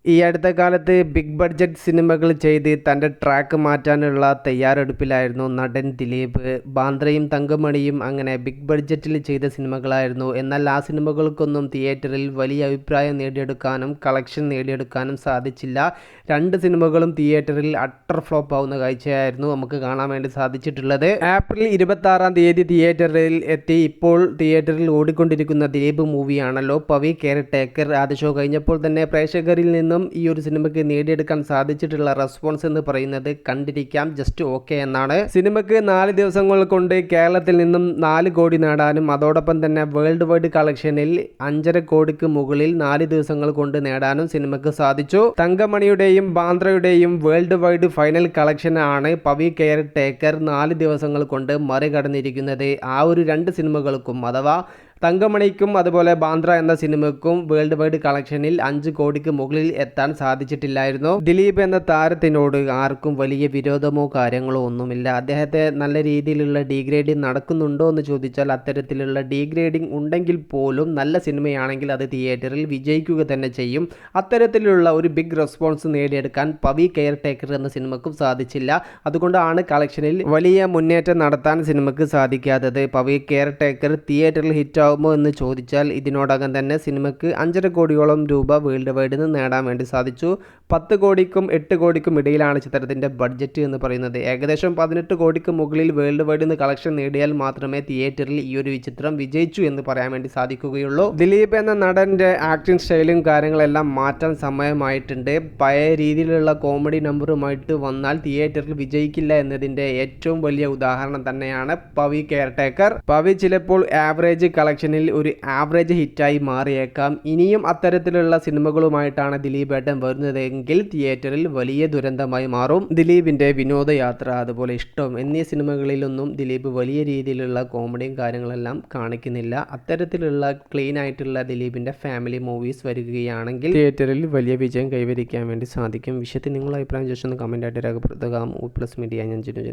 ഈ അടുത്ത കാലത്ത് ബിഗ് ബഡ്ജറ്റ് സിനിമകൾ ചെയ്ത് തൻ്റെ ട്രാക്ക് മാറ്റാനുള്ള തയ്യാറെടുപ്പിലായിരുന്നു നടൻ ദിലീപ്. ബാന്ദ്രയും തങ്കമണിയും അങ്ങനെ ബിഗ് ബഡ്ജറ്റിൽ ചെയ്ത സിനിമകളായിരുന്നു. എന്നാൽ ആ സിനിമകൾക്കൊന്നും തിയേറ്ററിൽ വലിയ അഭിപ്രായം നേടിയെടുക്കാനും കളക്ഷൻ നേടിയെടുക്കാനും സാധിച്ചില്ല. രണ്ട് സിനിമകളും തിയേറ്ററിൽ അട്ടർ ഫ്ലോപ്പ് ആവുന്ന കാഴ്ചയായിരുന്നു നമുക്ക് കാണാൻ വേണ്ടി സാധിച്ചിട്ടുള്ളത്. ഏപ്രിൽ 26 തിയേറ്ററിൽ എത്തി. ഇപ്പോൾ തിയേറ്ററിൽ ഓടിക്കൊണ്ടിരിക്കുന്ന ദിലീപ് മൂവിയാണല്ലോ പവി കെയർ ടേക്കർ. ആദ്യ ഷോ കഴിഞ്ഞപ്പോൾ തന്നെ പ്രേക്ഷകരിൽ നിന്ന് ഈ ഒരു സിനിമയ്ക്ക് നേടിയെടുക്കാൻ സാധിച്ചിട്ടുള്ള റെസ്പോൺസ് എന്ന് പറയുന്നത് കണ്ടിരിക്കാം ജസ്റ്റ് ഓക്കെ എന്നാണ്. സിനിമയ്ക്ക് 4 ദിവസങ്ങൾ കൊണ്ട് കേരളത്തിൽ നിന്നും 4 കോടി നേടാനും അതോടൊപ്പം തന്നെ വേൾഡ് വൈഡ് കളക്ഷനിൽ 5.5 കോടിക്ക് മുകളിൽ 4 ദിവസങ്ങൾ കൊണ്ട് നേടാനും സിനിമയ്ക്ക് സാധിച്ചു. തങ്കമണിയുടെയും ബാന്ദ്രയുടെയും വേൾഡ് വൈഡ് ഫൈനൽ കളക്ഷൻ ആണ് പവി കെയർ ടേക്കർ 4 ദിവസങ്ങൾ കൊണ്ട് മറികടന്നിരിക്കുന്നത്. ആ ഒരു 2 സിനിമകൾക്കും അഥവാ തങ്കമണിക്കും അതുപോലെ ബാന്ദ്ര എന്ന സിനിമയ്ക്കും വേൾഡ് വൈഡ് കളക്ഷനിൽ 5 കോടിക്ക് മുകളിൽ എത്താൻ സാധിച്ചിട്ടില്ലായിരുന്നു. ദിലീപ് എന്ന താരത്തിനോട് ആർക്കും വലിയ വിരോധമോ കാര്യങ്ങളോ ഒന്നുമില്ല. അദ്ദേഹത്തെ നല്ല രീതിയിലുള്ള ഡീഗ്രേഡിംഗ് നടക്കുന്നുണ്ടോ എന്ന് ചോദിച്ചാൽ അത്തരത്തിലുള്ള ഡീഗ്രേഡിംഗ് ഉണ്ടെങ്കിൽ പോലും നല്ല സിനിമയാണെങ്കിൽ അത് തിയേറ്ററിൽ വിജയിക്കുക തന്നെ ചെയ്യും. അത്തരത്തിലുള്ള ഒരു ബിഗ് റെസ്പോൺസ് നേടിയെടുക്കാൻ പവി കെയർ ടേക്കർ എന്ന സിനിമയ്ക്കും സാധിച്ചില്ല. അതുകൊണ്ടാണ് കളക്ഷനിൽ വലിയ മുന്നേറ്റം നടത്താൻ സിനിമയ്ക്ക് സാധിക്കാത്തത്. പവി കെയർ ടേക്കർ തിയേറ്ററിൽ ഹിറ്റ് എന്ന് ചോദിച്ചാൽ ഇതിനോടകം തന്നെ സിനിമയ്ക്ക് 5.5 കോടിയോളം രൂപ വേൾഡ് വൈഡിൽ നേടാൻ വേണ്ടി സാധിച്ചു. 10 കോടിക്കും 8 കോടിക്കും ഇടയിലാണ് ചിത്രത്തിന്റെ ബഡ്ജറ്റ് എന്ന് പറയുന്നത്. ഏകദേശം 18 കോടിക്ക് മുകളിൽ വേൾഡ് വൈഡിൽ നിന്ന് കളക്ഷൻ നേടിയാൽ മാത്രമേ തിയേറ്ററിൽ ഈ ഒരു ചിത്രം വിജയിച്ചു എന്ന് പറയാൻ വേണ്ടി സാധിക്കുകയുള്ളൂ. ദിലീപ് എന്ന നടന്റെ ആക്ടിംഗ് സ്റ്റൈലും കാര്യങ്ങളെല്ലാം മാറ്റാൻ സമയമായിട്ടുണ്ട്. പഴയ രീതിയിലുള്ള കോമഡി നമ്പറുമായിട്ട് വന്നാൽ തിയേറ്ററിൽ വിജയിക്കില്ല എന്നതിന്റെ ഏറ്റവും വലിയ ഉദാഹരണം തന്നെയാണ് പവി കെയർ ടേക്കർ. പവി ചിലപ്പോൾ ആവറേജ് കളക്ഷൻ ഒരു ആവറേജ് ഹിറ്റായി മാറിയേക്കാം. ഇനിയും അത്തരത്തിലുള്ള സിനിമകളുമായിട്ടാണ് ദിലീപ് ഏട്ടൻ വരുന്നതെങ്കിൽ തിയേറ്ററിൽ വലിയ ദുരന്തമായി മാറും. ദിലീപിന്റെ വിനോദയാത്ര അതുപോലെ ഇഷ്ടം എന്നീ സിനിമകളിലൊന്നും ദിലീപ് വലിയ രീതിയിലുള്ള കോമഡിയും കാര്യങ്ങളെല്ലാം കാണിക്കുന്നില്ല. അത്തരത്തിലുള്ള ക്ലീൻ ആയിട്ടുള്ള ദിലീപിന്റെ ഫാമിലി മൂവീസ് വരികയാണെങ്കിൽ തിയേറ്ററിൽ വലിയ വിജയം കൈവരിക്കാൻ വേണ്ടി സാധിക്കും. വിഷയത്തിൽ നിങ്ങളുടെ അഭിപ്രായം ജസ്റ്റ് ഒന്ന് കമന്റ് ആയിട്ട് രേഖപ്പെടുത്തുക. പ്ലസ് മീഡിയ ഞാൻ ജിനുജന.